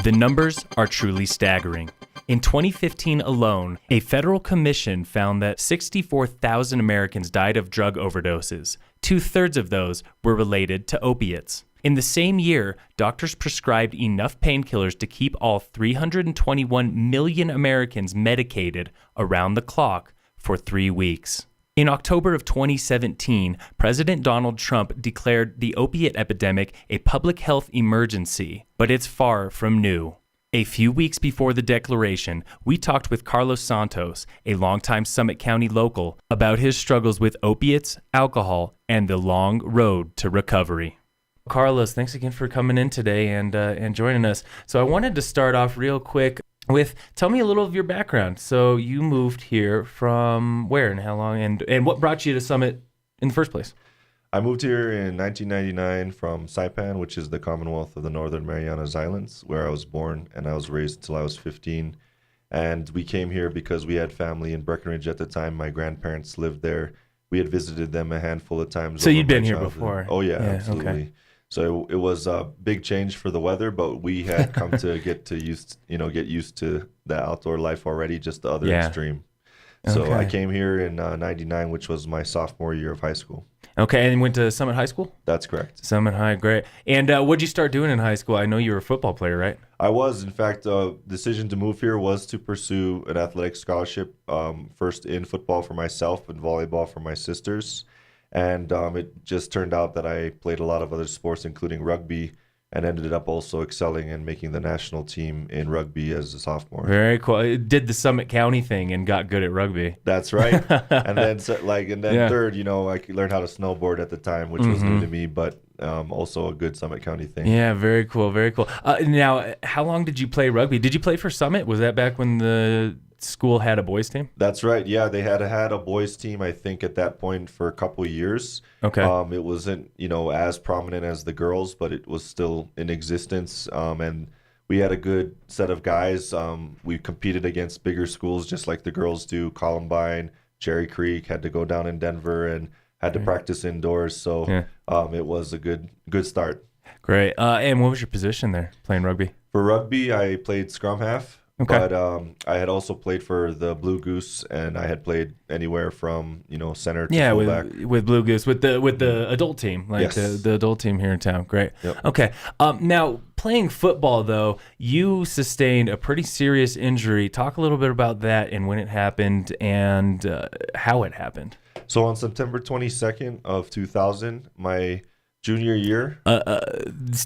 The numbers are truly staggering. In 2015 alone, a federal commission found that 64,000 Americans died of drug overdoses. 2/3 of those were related to opiates. In the same year, doctors prescribed enough painkillers to keep all 321 million Americans medicated around the clock for 3 weeks. In October of 2017, President Donald Trump declared the opiate epidemic a public health emergency, but it's far from new. A few weeks before the declaration, we talked with Carlos Santos, a longtime Summit County local, about his struggles with opiates, alcohol, and the long road to recovery. Carlos, thanks again for coming in today and joining us. So I wanted to start off real quick with, tell me a little of your background. So you moved here from where and how long, and what brought you to Summit in the first place? I moved here in 1999 from Saipan, which is the Commonwealth of the Northern Marianas Islands, where I was born, and I was raised until I was 15. And we came here because we had family in Breckenridge at the time. My grandparents lived there. We had visited them a handful of times. So you'd been here before? Oh, yeah, absolutely. Okay. So it was a big change for the weather, but we had come to get used to the outdoor life already, just the other extreme. So Okay. I came here in 99, which was my sophomore year of high school. Okay, and went to Summit High School? That's correct. Summit High, great. And what'd you start doing in high school? I know you were a football player, right? I was. In fact, decision to move here was to pursue an athletic scholarship, first in football for myself and volleyball for my sisters. And it just turned out that I played a lot of other sports, including rugby, and ended up also excelling and making the national team in rugby as a sophomore. Very cool. Did the Summit County thing and got good at rugby. That's right. And then third, I learned how to snowboard at the time, which was new to me, but also a good Summit County thing. Yeah, very cool, very cool. Now, how long did you play rugby? Did you play for Summit? Was that back when the school had a boys team? That's right. Yeah, they had a boys team, I think, at that point for a couple of years. Okay. It wasn't, as prominent as the girls, but it was still in existence. And we had a good set of guys. We competed against bigger schools, just like the girls do. Columbine, Cherry Creek, had to go down in Denver and had to practice indoors. So it was a good start. Great. And what was your position there, playing rugby? For rugby, I played scrum half. Okay. But I had also played for the Blue Goose, and I had played anywhere from center to fullback. with Blue Goose, with the adult team, like the adult team here in town. Great. Yep. Okay. Now playing football though, you sustained a pretty serious injury. Talk a little bit about that and when it happened and how it happened. So on September 22nd of 2000, my junior year.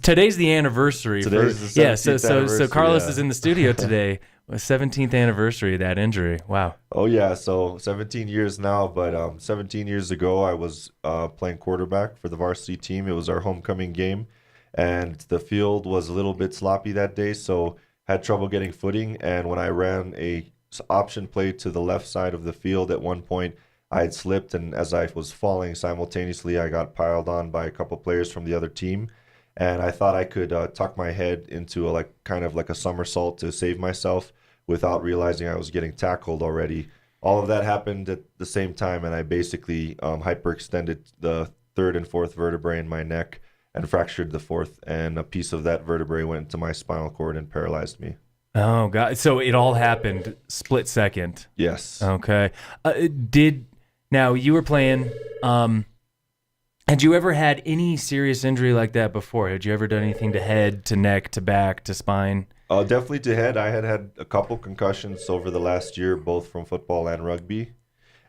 Today's the anniversary. Today's the 17th anniversary, so Carlos is in the studio today. 17th anniversary of that injury. Wow. Oh yeah, so 17 years now, but 17 years ago I was playing quarterback for the varsity team. It was our homecoming game, and the field was a little bit sloppy that day, so had trouble getting footing. And when I ran a option play to the left side of the field, at one point I had slipped, and as I was falling simultaneously, I got piled on by a couple players from the other team, and I thought I could tuck my head into a somersault to save myself without realizing I was getting tackled already. All of that happened at the same time, and I basically hyperextended the third and fourth vertebrae in my neck and fractured the fourth, and a piece of that vertebrae went into my spinal cord and paralyzed me. Oh God! So it all happened split second. Yes. Okay. Now you were playing. Had you ever had any serious injury like that before? Had you ever done anything to head, to neck, to back, to spine? Definitely to head. I had a couple concussions over the last year, both from football and rugby.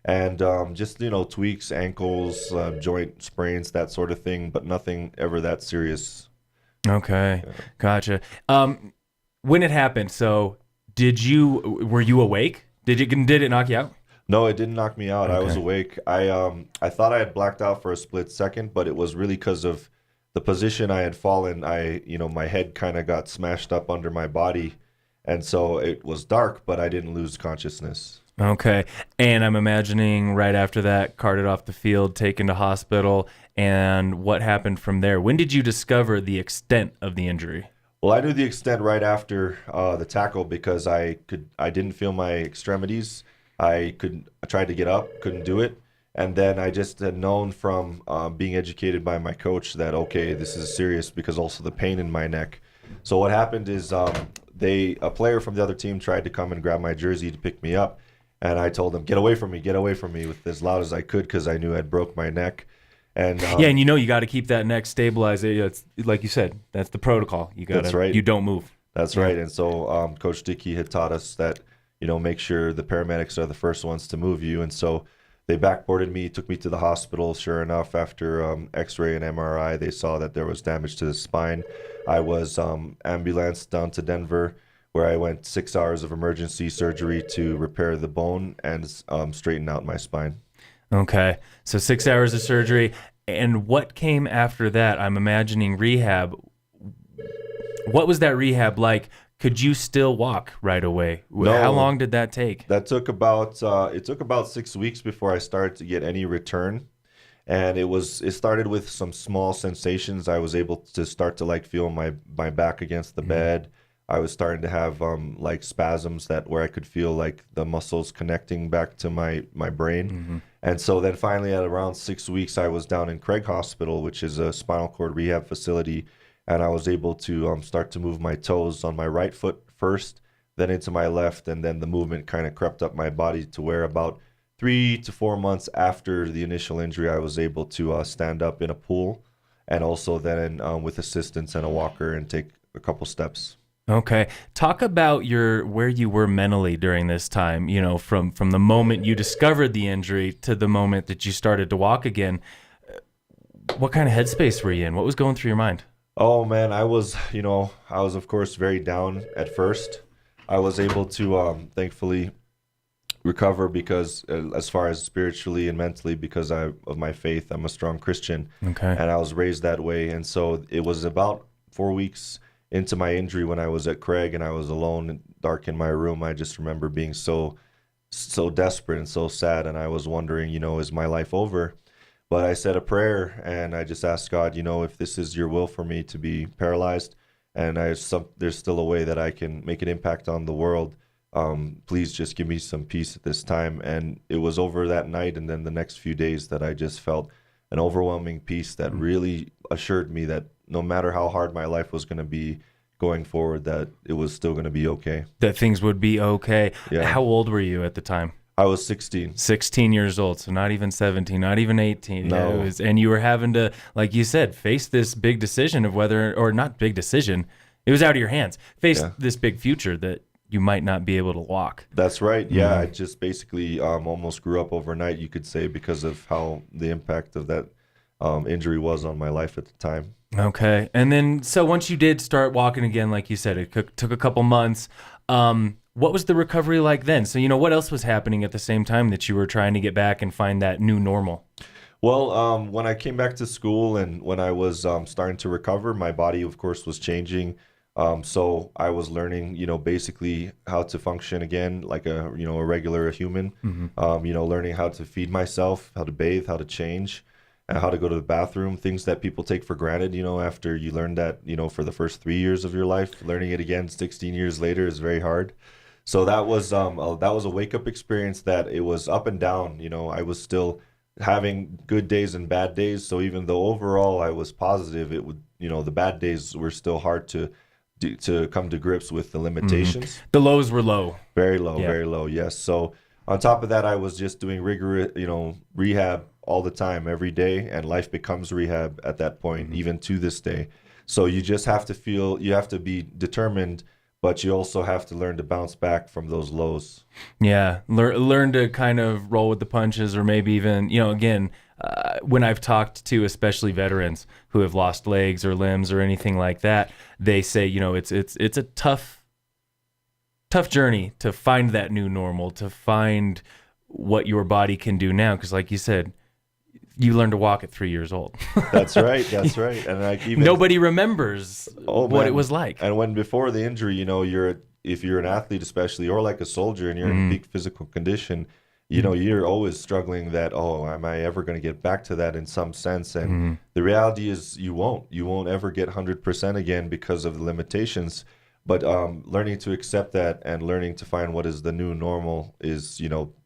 And just, tweaks, ankles, joint sprains, that sort of thing, but nothing ever that serious. Okay. Gotcha. When it happened, so were you awake? Did it knock you out? No, it didn't knock me out. Okay. I was awake. I thought I had blacked out for a split second, but it was really because of the position I had fallen. My head kind of got smashed up under my body, and so it was dark, but I didn't lose consciousness. Okay. And I'm imagining right after that, carted off the field, taken to hospital, and what happened from there? When did you discover the extent of the injury? Well, I knew the extent right after the tackle because I didn't feel my extremities. I tried to get up, couldn't do it. And then I just had known from being educated by my coach that, okay, this is serious, because also the pain in my neck. So what happened is a player from the other team tried to come and grab my jersey to pick me up, and I told him, get away from me, with as loud as I could because I knew I'd broke my neck. And yeah, and you got to keep that neck stabilized. It's like you said, that's the protocol. That's right. You don't move. That's right. And so Coach Dickey had taught us that, make sure the paramedics are the first ones to move you. And so they backboarded me, took me to the hospital. Sure enough, after X-ray and MRI, they saw that there was damage to the spine. I was ambulanced down to Denver, where I went 6 hours of emergency surgery to repair the bone and straighten out my spine. Okay, so 6 hours of surgery. And what came after that? I'm imagining rehab. What was that rehab like? Could you still walk right away? No, how long did that take? That took about 6 weeks before I started to get any return. And it started with some small sensations. I was able to start to like feel my back against the bed. I was starting to have like spasms where I could feel like the muscles connecting back to my brain. And so then finally at around 6 weeks, I was down in Craig Hospital, which is a spinal cord rehab facility. And I was able to start to move my toes on my right foot first, then into my left. And then the movement kind of crept up my body to where about 3 to 4 months after the initial injury, I was able to stand up in a pool, and also then with assistance and a walker and take a couple steps. Okay. Talk about where you were mentally during this time, from the moment you discovered the injury to the moment that you started to walk again. What kind of headspace were you in? What was going through your mind? Oh man, I was of course very down at first. I was able to thankfully recover because as far as spiritually and mentally, because of my faith, I'm a strong Christian. Okay. And I was raised that way. And so it was about 4 weeks into my injury when I was at Craig and I was alone and dark in my room. I just remember being so desperate and so sad. And I was wondering, is my life over? But I said a prayer and I just asked God, if this is your will for me to be paralyzed and there's still a way that I can make an impact on the world, please just give me some peace at this time. And it was over that night and then the next few days that I just felt an overwhelming peace that really assured me that no matter how hard my life was going to be going forward, that it was still going to be okay. That things would be okay. Yeah. How old were you at the time? I was 16. 16 years old, so not even 17, not even 18. No. And you were having to, like you said, face this big decision of whether, or not big decision, it was out of your hands. Face this big future that you might not be able to walk. That's right. Yeah, I just basically almost grew up overnight, you could say, because of how the impact of that injury was on my life at the time. Okay. And then, so once you did start walking again, like you said, it took a couple months. What was the recovery like then? So, what else was happening at the same time that you were trying to get back and find that new normal? Well, when I came back to school and when I was starting to recover, my body, of course, was changing. So I was learning, basically how to function again like a regular human, learning how to feed myself, how to bathe, how to change, and how to go to the bathroom, things that people take for granted, after you learn that, for the first 3 years of your life. Learning it again 16 years later is very hard. So that was a wake-up experience that it was up and down. I was still having good days and bad days. So even though overall I was positive, it would, the bad days were still hard to come to grips with the limitations. The lows were low. Very low, very low, yes. So on top of that, I was just doing rigorous, rehab all the time, every day, and life becomes rehab at that point, even to this day. So you just have to be determined, but you also have to learn to bounce back from those lows. Yeah, learn to kind of roll with the punches, or maybe even, again, when I've talked to especially veterans who have lost legs or limbs or anything like that, they say, it's a tough journey to find that new normal, to find what your body can do now. Because like you said, you learned to walk at 3 years old. That's right. And nobody remembers what it was like. And when before the injury, if you're an athlete especially, or like a soldier and you're in peak physical condition, you're always struggling that, am I ever going to get back to that in some sense? And the reality is you won't ever get 100% again because of the limitations. But learning to accept that and learning to find what is the new normal is,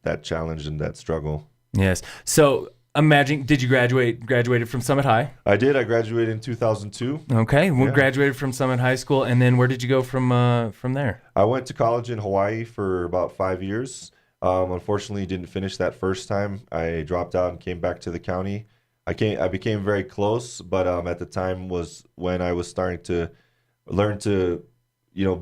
that challenge and that struggle. Yes. So Imagine, did you graduated from Summit High? I did. I graduated in 2002. Okay, Yeah. graduated from Summit High School, and then where did you go from there? I went to college in Hawaii for about 5 years. Unfortunately, didn't finish that first time. I dropped out and came back to the county. I became very close, but at the time was when I was starting to learn to,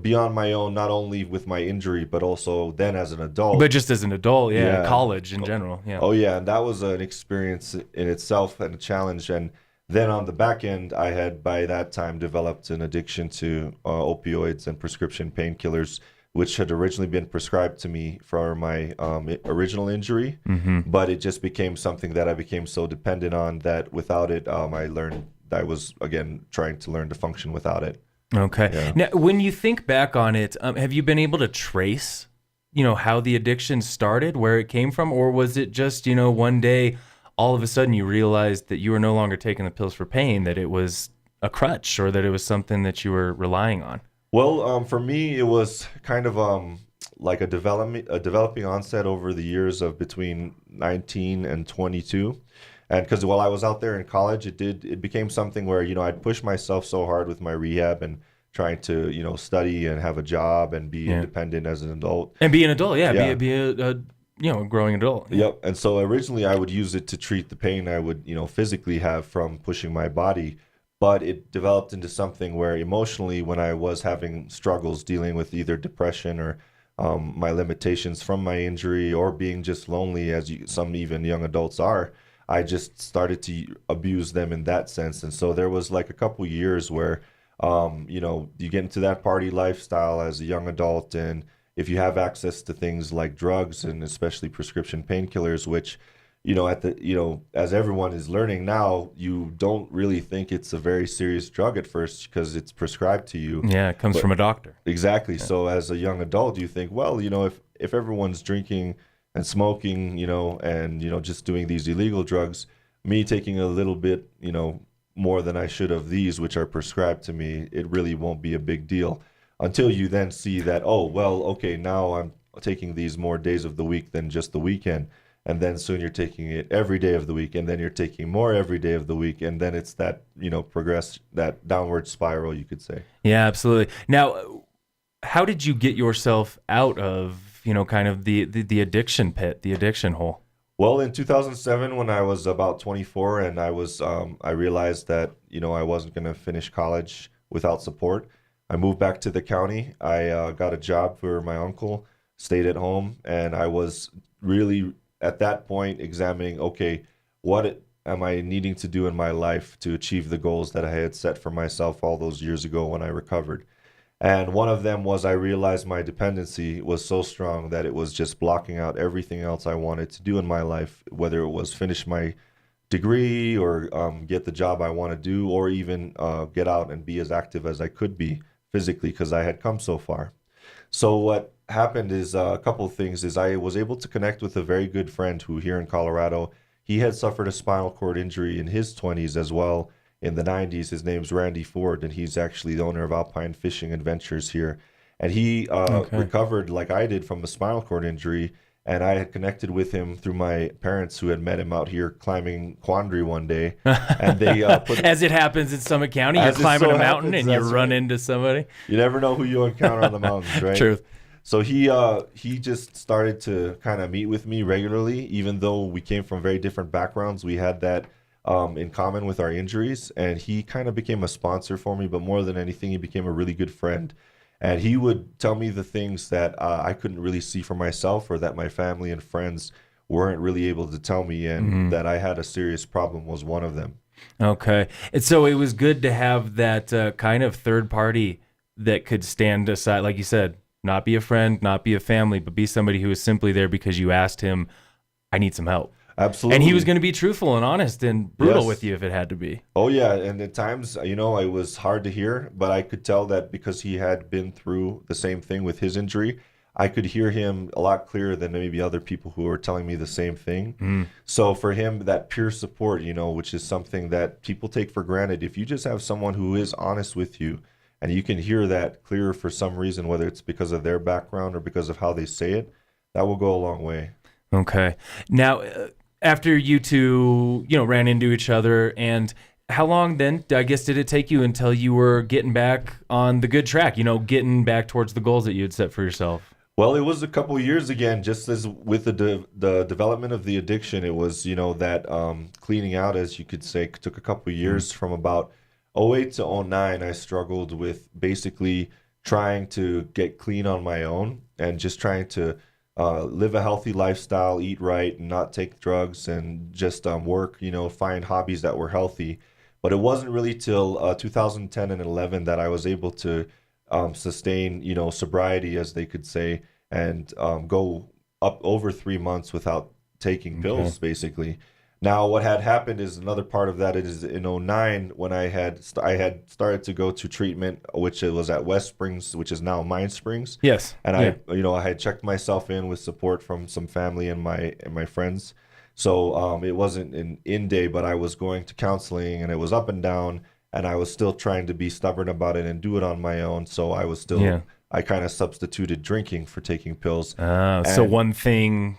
be on my own, not only with my injury, but also then as an adult. But just as an adult, Yeah. college in general, yeah. Oh yeah, and that was an experience in itself and a challenge. And then on the back end, I had by that time developed an addiction to opioids and prescription painkillers, which had originally been prescribed to me for my original injury. But it just became something that I became so dependent on that without it, I was again trying to learn to function without it. Okay. Yeah. Now, when you think back on it, have you been able to trace, how the addiction started, where it came from, or was it just, one day, all of a sudden you realized that you were no longer taking the pills for pain, that it was a crutch, or that it was something that you were relying on? Well, for me, it was kind of like a developing onset over the years of between 19 and 22. And because while I was out there in college, it became something where, I'd push myself so hard with my rehab and trying to, study and have a job and be independent as an adult. And be an adult, Yeah. be a growing adult. Yep. And so originally I would use it to treat the pain I would, physically have from pushing my body. But it developed into something where emotionally, when I was having struggles dealing with either depression or my limitations from my injury or being just lonely, as some even young adults are, I just started to abuse them in that sense. And so there was like a couple years where, you get into that party lifestyle as a young adult. And if you have access to things like drugs and especially prescription painkillers, which, as everyone is learning now, you don't really think it's a very serious drug at first because it's prescribed to you. Yeah, it comes from a doctor. Exactly. Yeah. So as a young adult, you think, well, if everyone's drinking and smoking, and, just doing these illegal drugs, me taking a little bit, more than I should of these, which are prescribed to me, it really won't be a big deal until you then see that, oh, well, okay, now I'm taking these more days of the week than just the weekend. And then soon you're taking it every day of the week, and then you're taking more every day of the week. And then it's that, that downward spiral, you could say. Yeah, absolutely. Now, how did you get yourself out of, kind of the addiction pit, the addiction hole? Well, in 2007, when I was about 24 and I realized that, I wasn't going to finish college without support, I moved back to the county. I got a job for my uncle, stayed at home, and I was really at that point examining, okay, what am I needing to do in my life to achieve the goals that I had set for myself all those years ago when I recovered. And one of them was I realized my dependency was so strong that it was just blocking out everything else I wanted to do in my life, whether it was finish my degree or get the job I want to do, or even get out and be as active as I could be physically because I had come so far. So what happened is a couple of things is I was able to connect with a very good friend who here in Colorado, he had suffered a spinal cord injury in his 20s as well. In the 90s, his name's Randy Ford, and he's actually the owner of Alpine Fishing Adventures here. And he recovered like I did from a spinal cord injury, and I had connected with him through my parents who had met him out here climbing Quandary one day. And they as it happens in Summit County, you're climbing a mountain and you run into somebody. You never know who you encounter on the mountains, right? Truth. So he just started to kind of meet with me regularly, even though we came from very different backgrounds. We had that in common with our injuries, and he kind of became a sponsor for me, but more than anything, he became a really good friend. And he would tell me the things that I couldn't really see for myself, or that my family and friends weren't really able to tell me, and that I had a serious problem was one of them. Okay. And so it was good to have that kind of third party that could stand aside, like you said, not be a friend, not be a family, but be somebody who was simply there because you asked him, I need some help. Absolutely. And he was going to be truthful and honest and brutal Yes. with you if it had to be. Oh, yeah. And at times, it was hard to hear, but I could tell that because he had been through the same thing with his injury, I could hear him a lot clearer than maybe other people who were telling me the same thing. So for him, that peer support, which is something that people take for granted. If you just have someone who is honest with you and you can hear that clearer for some reason, whether it's because of their background or because of how they say it, that will go a long way. Okay. Now, after you two, ran into each other, and how long then, I guess, did it take you until you were getting back on the good track, getting back towards the goals that you had set for yourself? Well, it was a couple of years again, just as with the development of the addiction, it was, that cleaning out, as you could say, took a couple of years. From about '08 to '09. I struggled with basically trying to get clean on my own and just trying to live a healthy lifestyle, eat right, and not take drugs, and just work, find hobbies that were healthy. But it wasn't really till 2010 and 11 that I was able to sustain, sobriety, as they could say, and go up over 3 months without taking pills, basically. Now, what had happened is another part of that is in '09 when I had started to go to treatment, which it was at West Springs, which is now Mine Springs. Yes. And Yeah. I had checked myself in with support from some family and my friends. So it wasn't an in day, but I was going to counseling, and it was up and down, and I was still trying to be stubborn about it and do it on my own. So I was still, Yeah. I kind of substituted drinking for taking pills. So one thing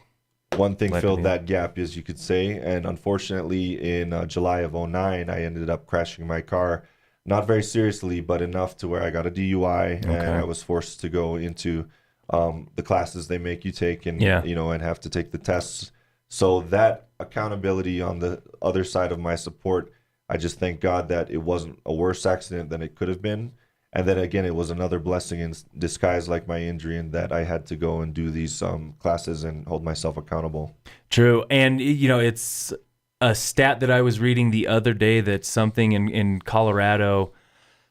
Filled that gap, as you could say. And unfortunately, in July of '09, I ended up crashing my car, not very seriously, but enough to where I got a DUI, and I was forced to go into the classes they make you take, and and have to take the tests. So that accountability on the other side of my support, I just thank God that it wasn't a worse accident than it could have been. And then again, it was another blessing in disguise, like my injury, in that I had to go and do these classes and hold myself accountable. True. And, it's a stat that I was reading the other day that something in Colorado,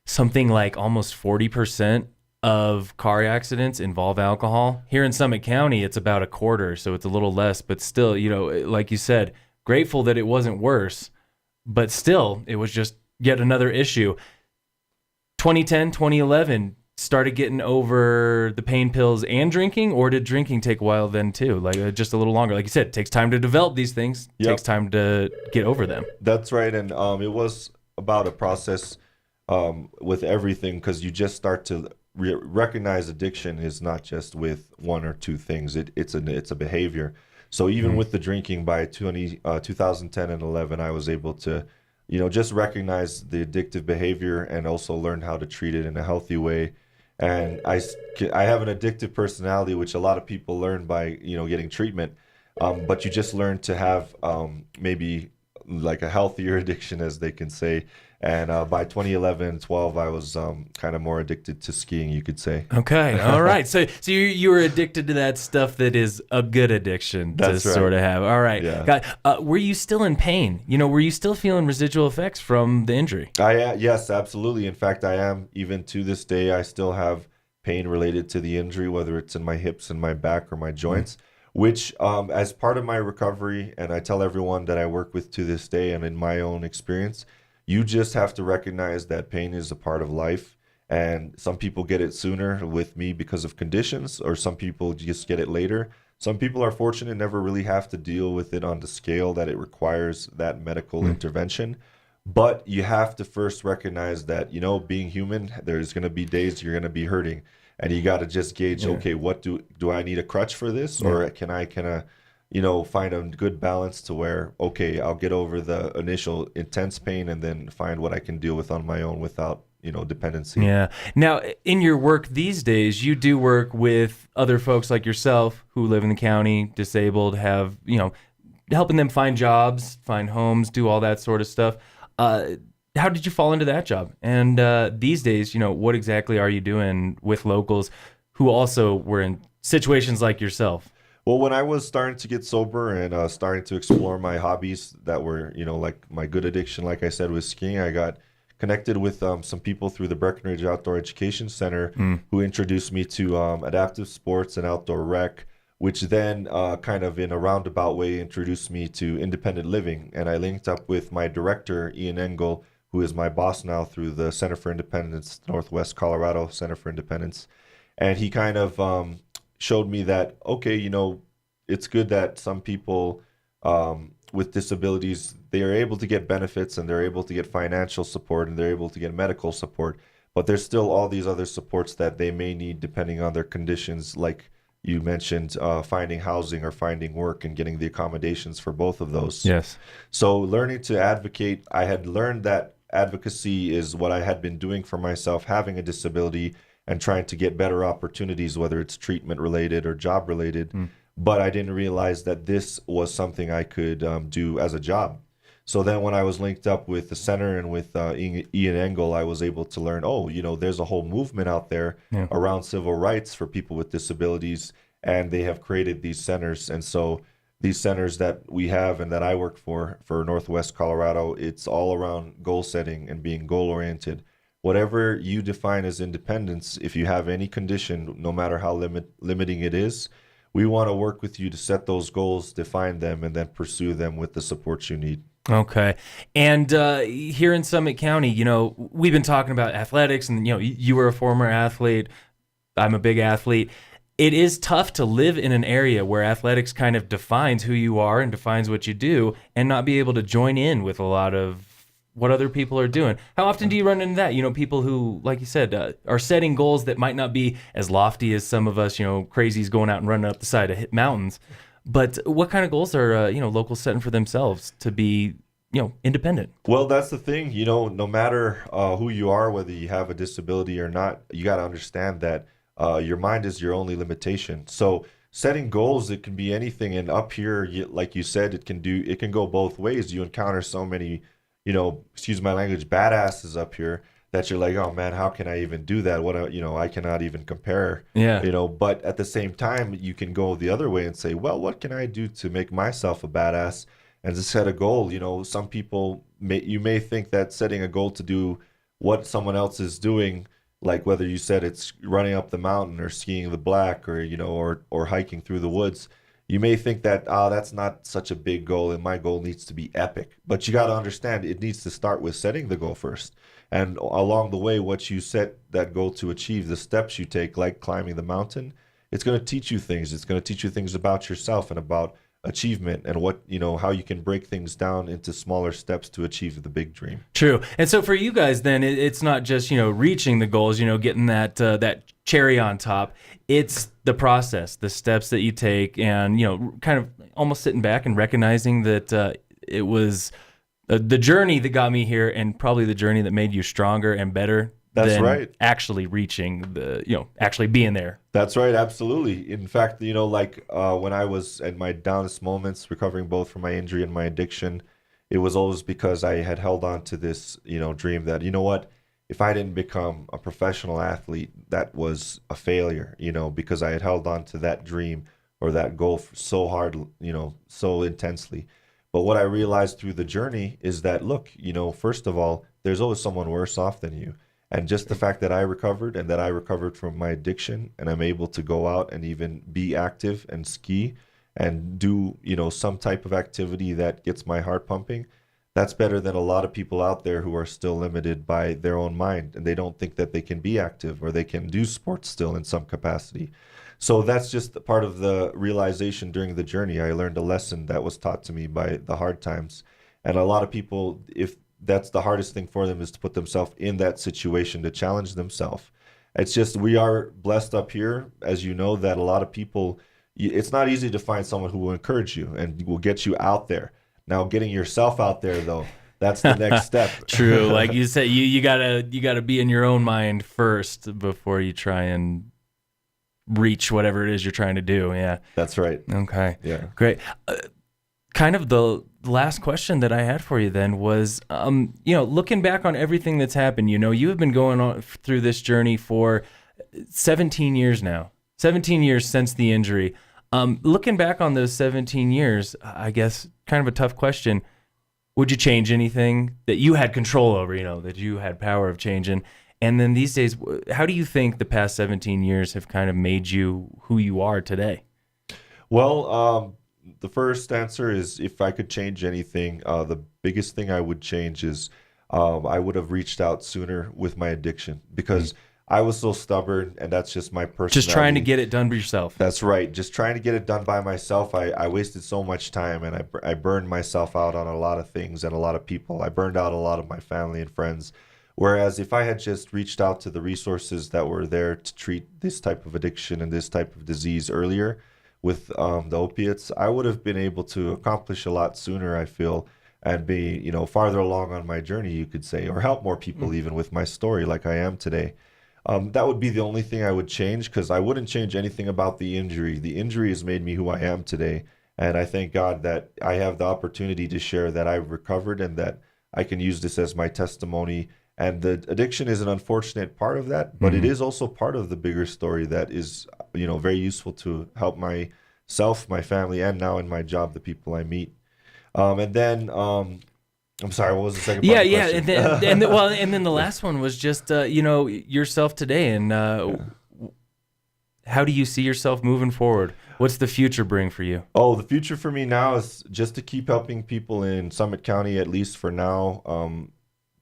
something like almost 40% of car accidents involve alcohol. Here in Summit County, it's about a quarter, so it's a little less. But still, like you said, grateful that it wasn't worse. But still, it was just yet another issue. 2010, 2011, started getting over the pain pills and drinking, or did drinking take a while then too? Like just a little longer? Like you said, it takes time to develop these things. It takes time to get over them. That's right. And it was about a process with everything, because you just start to recognize addiction is not just with one or two things. It's a behavior. So even with the drinking, by 2010 and 11, I was able to just recognize the addictive behavior and also learn how to treat it in a healthy way. And I have an addictive personality, which a lot of people learn by, getting treatment. But you just learn to have maybe like a healthier addiction, as they can say. And by 2011 and 12, I was kind of more addicted to skiing, you could say. Okay, all right. So you were addicted to that stuff that is a good addiction to sort of have. All right. Yeah. Were you still in pain? Were you still feeling residual effects from the injury? Yes, absolutely. In fact, I am. Even to this day, I still have pain related to the injury, whether it's in my hips and my back or my joints. Which, as part of my recovery, and I tell everyone that I work with to this day, and in my own experience, you just have to recognize that pain is a part of life. And some people get it sooner with me because of conditions, or some people just get it later. Some people are fortunate, never really have to deal with it on the scale that it requires that medical intervention. But you have to first recognize that, being human, there's going to be days you're going to be hurting. And you got to just gauge, okay, what do I need a crutch for this? Or can I find a good balance to where, okay, I'll get over the initial intense pain and then find what I can deal with on my own without, dependency. Yeah. Now, in your work these days, you do work with other folks like yourself who live in the county, disabled, have, helping them find jobs, find homes, do all that sort of stuff. How did you fall into that job? And these days, what exactly are you doing with locals who also were in situations like yourself? Well, when I was starting to get sober and starting to explore my hobbies that were, like my good addiction, like I said, with skiing, I got connected with some people through the Breckenridge Outdoor Education Center who introduced me to adaptive sports and outdoor rec, which then kind of in a roundabout way introduced me to independent living. And I linked up with my director, Ian Engel, who is my boss now through the Center for Independence, Northwest Colorado Center for Independence. And he kind of showed me that, okay, it's good that some people with disabilities, they are able to get benefits and they're able to get financial support and they're able to get medical support, but there's still all these other supports that they may need depending on their conditions, like You mentioned finding housing or finding work and getting the accommodations for both of those. Yes. So learning to advocate, I had learned that advocacy is what I had been doing for myself, having a disability and trying to get better opportunities, whether it's treatment related or job related. But I didn't realize that this was something I could do as a job. So then when I was linked up with the center and with Ian Engel, I was able to learn, oh, there's a whole movement out there Yeah. around civil rights for people with disabilities, and they have created these centers. And so these centers that we have and that I work for Northwest Colorado, it's all around goal setting and being goal oriented. Whatever you define as independence, if you have any condition, no matter how limiting it is, we want to work with you to set those goals, define them, and then pursue them with the support you need. Okay. And here in Summit County, we've been talking about athletics, and, you were a former athlete. I'm a big athlete. It is tough to live in an area where athletics kind of defines who you are and defines what you do, and not be able to join in with a lot of what other people are doing. How often do you run into that? People who, like you said, are setting goals that might not be as lofty as some of us, crazies going out and running up the side of mountains. But what kind of goals are, locals setting for themselves to be, independent? Well, that's the thing, no matter who you are, whether you have a disability or not, you got to understand that your mind is your only limitation. So setting goals, it can be anything. And up here, like you said, it can go both ways. You encounter so many, excuse my language, badasses up here that you're like, oh man, how can I even do that? I cannot even compare. Yeah. But at the same time, you can go the other way and say, well, what can I do to make myself a badass and to set a goal? Some people you may think that setting a goal to do what someone else is doing, like whether you said it's running up the mountain or skiing the black or, or hiking through the woods, you may think that, that's not such a big goal and my goal needs to be epic. But you got to understand it needs to start with setting the goal first. And along the way, what you set that goal to achieve, the steps you take, like climbing the mountain, it's going to teach you things. It's going to teach you things about yourself and about achievement and what, how you can break things down into smaller steps to achieve the big dream. True. And so for you guys, then it's not just, reaching the goals, getting that cherry on top. It's the process, the steps that you take, and, kind of almost sitting back and recognizing that it was the journey that got me here, and probably the journey that made you stronger and better. That's than right. Actually reaching actually being there. That's right. Absolutely. In fact, when I was at my downest moments, recovering both from my injury and my addiction, it was always because I had held on to this, dream that, what, if I didn't become a professional athlete, that was a failure, because I had held on to that dream or that goal so hard, so intensely. But what I realized through the journey is that, look, first of all, there's always someone worse off than you. And just the fact that I recovered and that I recovered from my addiction and I'm able to go out and even be active and ski and do, some type of activity that gets my heart pumping, that's better than a lot of people out there who are still limited by their own mind and they don't think that they can be active or they can do sports still in some capacity. So that's just part of the realization during the journey. I learned a lesson that was taught to me by the hard times. And a lot of people, if that's the hardest thing for them, is to put themselves in that situation to challenge themselves. It's just, we are blessed up here, as you know, that a lot of people, it's not easy to find someone who will encourage you and will get you out there. Now, getting yourself out there, though, that's the next step. True. Like you said, you gotta be in your own mind first before you try and reach whatever it is you're trying to do. Yeah. That's right. Okay. Yeah. Great. Kind of the last question that I had for you then was, looking back on everything that's happened, you have been going on through this journey for 17 years now, 17 years since the injury. Looking back on those 17 years, I guess kind of a tough question. Would you change anything that you had control over, that you had power of changing? And then these days, how do you think the past 17 years have kind of made you who you are today? Well, the first answer is, if I could change anything, the biggest thing I would change is I would have reached out sooner with my addiction, because I was so stubborn, and that's just my personality. Just trying to get it done by yourself. That's right. Just trying to get it done by myself. I wasted so much time, and I burned myself out on a lot of things and a lot of people. I burned out a lot of my family and friends Whereas if I had just reached out to the resources that were there to treat this type of addiction and this type of disease earlier with the opiates, I would have been able to accomplish a lot sooner, I feel, and be, farther along on my journey, you could say, or help more people even with my story like I am today. That would be the only thing I would change, because I wouldn't change anything about the injury. The injury has made me who I am today. And I thank God that I have the opportunity to share that I've recovered and that I can use this as my testimony. And the addiction is an unfortunate part of that, but it is also part of the bigger story that is, very useful to help myself, my family, and now in my job, the people I meet. And then, I'm sorry, what was the second part of the question? And then the last one was just, yourself today, and how do you see yourself moving forward? What's the future bring for you? Oh, the future for me now is just to keep helping people in Summit County, at least for now,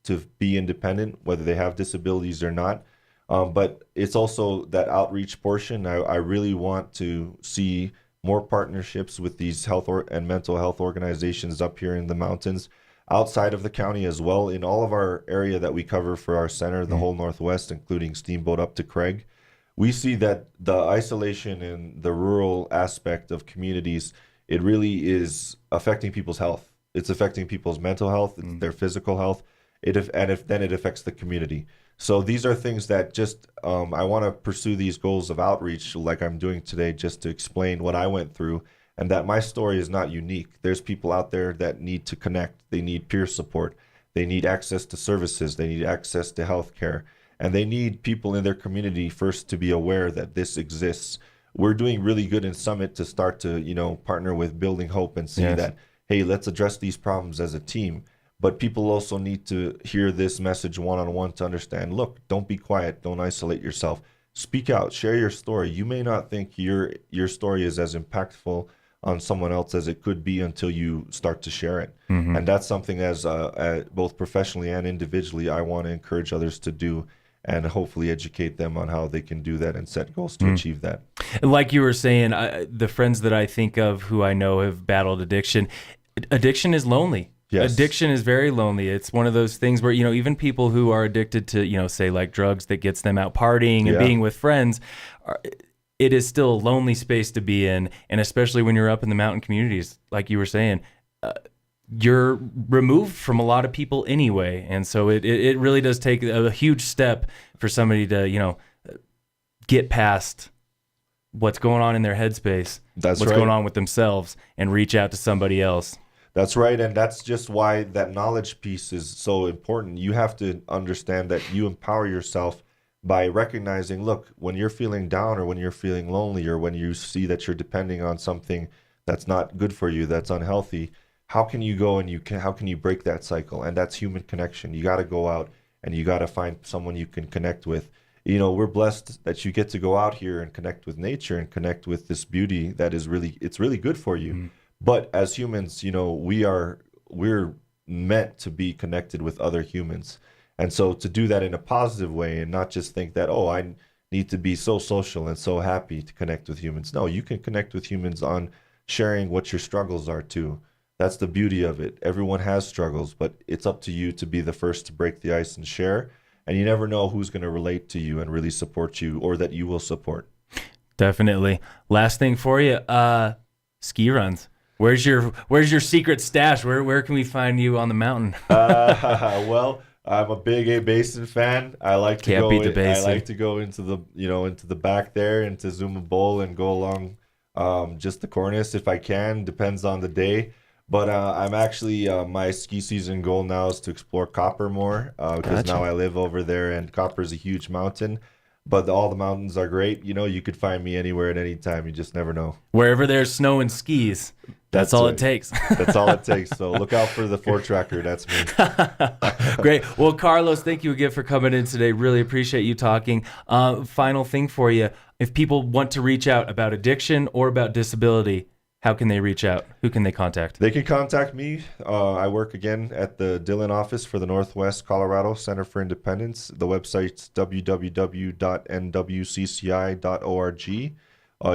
to be independent, whether they have disabilities or not. But it's also that outreach portion. I really want to see more partnerships with these health and mental health organizations up here in the mountains, outside of the county as well, in all of our area that we cover for our center, the whole Northwest, including Steamboat up to Craig. We see that the isolation and the rural aspect of communities, it really is affecting people's health. It's affecting people's mental health, their physical health, then it affects the community. So these are things that just, I want to pursue these goals of outreach like I'm doing today, just to explain what I went through, and that my story is not unique. There's people out there that need to connect. They need peer support. They need access to services. They need access to health care. And they need people in their community first to be aware that this exists. We're doing really good in Summit to start to, partner with Building Hope and see that, hey, let's address these problems as a team. But people also need to hear this message one-on-one to understand, look, don't be quiet. Don't isolate yourself. Speak out. Share your story. You may not think your story is as impactful on someone else as it could be until you start to share it. And that's something as both professionally and individually, I want to encourage others to do, and hopefully educate them on how they can do that and set goals to achieve that. Like you were saying, the friends that I think of who I know have battled addiction is lonely. Yes. Addiction is very lonely. It's one of those things where, even people who are addicted to, say like drugs that gets them out partying and being with friends, it is still a lonely space to be in. And especially when you're up in the mountain communities, like you were saying, you're removed from a lot of people anyway. And so it really does take a huge step for somebody to, get past what's going on in their headspace, what's going on with themselves, and reach out to somebody else. That's right. And that's just why that knowledge piece is so important. You have to understand that you empower yourself by recognizing, look, when you're feeling down or when you're feeling lonely or when you see that you're depending on something that's not good for you, that's unhealthy, how can you go and how can you break that cycle? And that's human connection. You got to go out and you got to find someone you can connect with. We're blessed that you get to go out here and connect with nature and connect with this beauty that is it's really good for you. But as humans, we're meant to be connected with other humans. And so to do that in a positive way and not just think that, oh, I need to be so social and so happy to connect with humans. No, you can connect with humans on sharing what your struggles are too. That's the beauty of it. Everyone has struggles, but it's up to you to be the first to break the ice and share. And you never know who's going to relate to you and really support you, or that you will support. Definitely. Last thing for you, ski runs. Where's your secret stash? Where can we find you on the mountain? Well, I'm a big A Basin fan. I like to go into the back there, into Zuma Bowl, and go along just the cornice if I can. Depends on the day. But I'm actually my ski season goal now is to explore Copper more, because now I live over there, and Copper is a huge mountain. But all the mountains are great. You could find me anywhere at any time. You just never know. Wherever there's snow and skis, that's all it takes. That's all it takes. So look out for the 4-tracker. That's me. Great. Well, Carlos, thank you again for coming in today. Really appreciate you talking. Final thing for you. If people want to reach out about addiction or about disability, how can they reach out? Who can they contact? They can contact me. I work again at the Dillon office for the Northwest Colorado Center for Independence. The website's www.nwcci.org.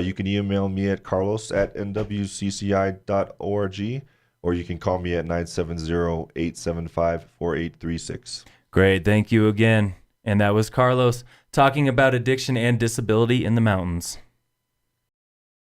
You can email me at carlos@nwcci.org, or you can call me at 970-875-4836. Great. Thank you again. And that was Carlos talking about addiction and disability in the mountains.